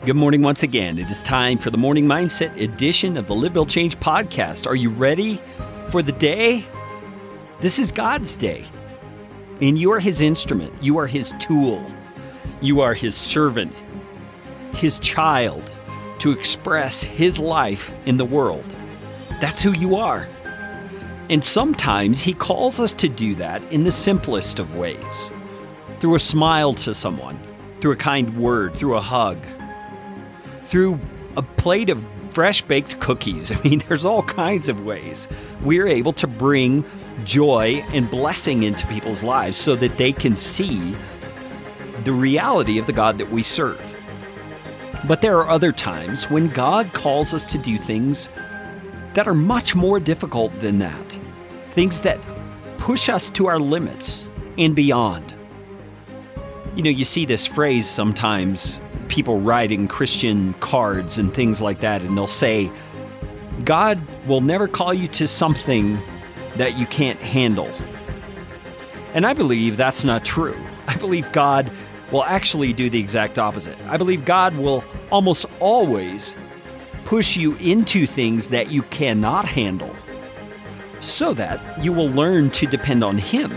Good morning once again. It is time for the Morning Mindset edition of the Live, Build, Change podcast. Are you ready for the day? This is God's day, and you are His instrument. You are His tool. You are His servant, His child, to express His life in the world. That's who you are. And sometimes He calls us to do that in the simplest of ways. Through a smile to someone, through a kind word, through a hug, through a plate of fresh-baked cookies. I mean, there's all kinds of ways we're able to bring joy and blessing into people's lives so that they can see the reality of the God that we serve. But there are other times when God calls us to do things that are much more difficult than that. Things that push us to our limits and beyond. You know, you see this phrase sometimes, people writing Christian cards and things like that, and they'll say, God will never call you to something that you can't handle. And I believe that's not true. I believe God will actually do the exact opposite. I believe God will almost always push you into things that you cannot handle so that you will learn to depend on Him,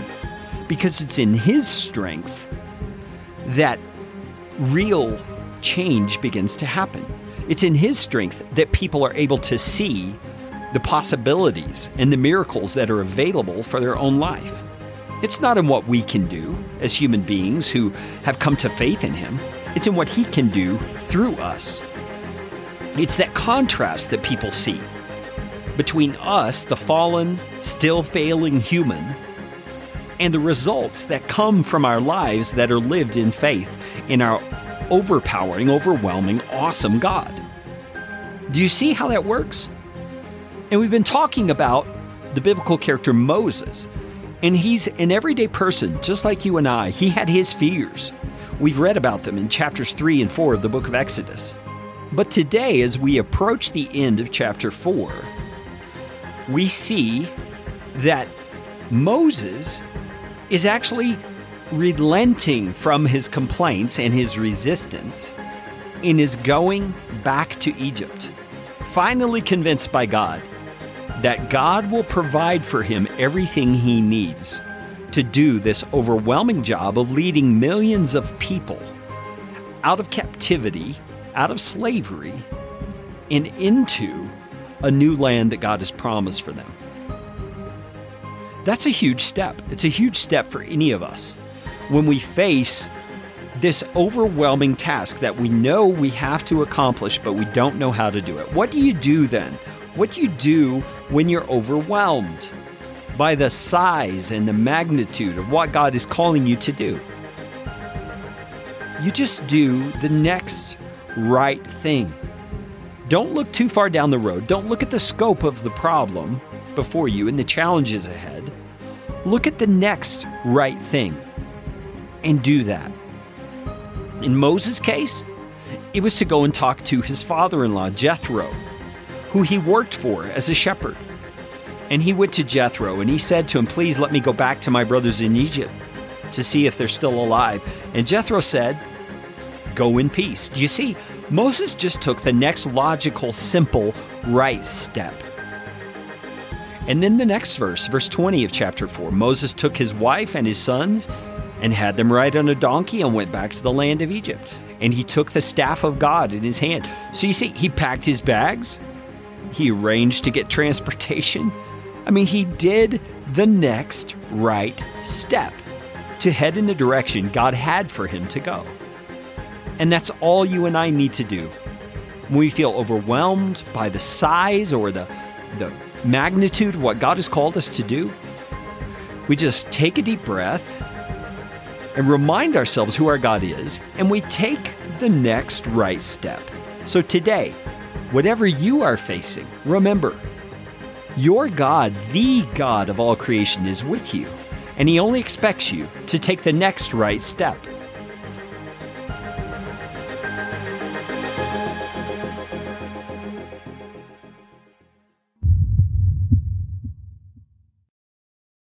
because it's in His strength that real change begins to happen. It's in His strength that people are able to see the possibilities and the miracles that are available for their own life. It's not in what we can do as human beings who have come to faith in Him. It's in what He can do through us. It's that contrast that people see between us, the fallen, still failing human, and the results that come from our lives that are lived in faith in our overpowering, overwhelming, awesome God. Do you see how that works? And we've been talking about the biblical character Moses, and he's an everyday person, just like you and I. He had his fears. We've read about them in chapters 3 and 4 of the book of Exodus. But today, as we approach the end of chapter 4, we see that Moses is actually relenting from his complaints and his resistance and is going back to Egypt, finally convinced by God that God will provide for him everything he needs to do this overwhelming job of leading millions of people out of captivity, out of slavery, and into a new land that God has promised for them. That's a huge step. It's a huge step for any of us when we face this overwhelming task that we know we have to accomplish, but we don't know how to do it. What do you do then? What do you do when you're overwhelmed by the size and the magnitude of what God is calling you to do? You just do the next right thing. Don't look too far down the road. Don't look at the scope of the problem before you and the challenges ahead. Look at the next right thing and do that. In Moses' case, it was to go and talk to his father-in-law, Jethro, who he worked for as a shepherd. And he went to Jethro and he said to him, please let me go back to my brothers in Egypt to see if they're still alive. And Jethro said, go in peace. Do you see? Moses just took the next logical, simple, right step. And then the next verse, verse 20 of chapter 4, Moses took his wife and his sons and had them ride on a donkey and went back to the land of Egypt. And he took the staff of God in his hand. So you see, he packed his bags. He arranged to get transportation. I mean, he did the next right step to head in the direction God had for him to go. And that's all you and I need to do. When we feel overwhelmed by the size or the magnitude of what God has called us to do, we just take a deep breath and remind ourselves who our God is, and we take the next right step. So today, whatever you are facing, remember, your God, the God of all creation, is with you, and He only expects you to take the next right step.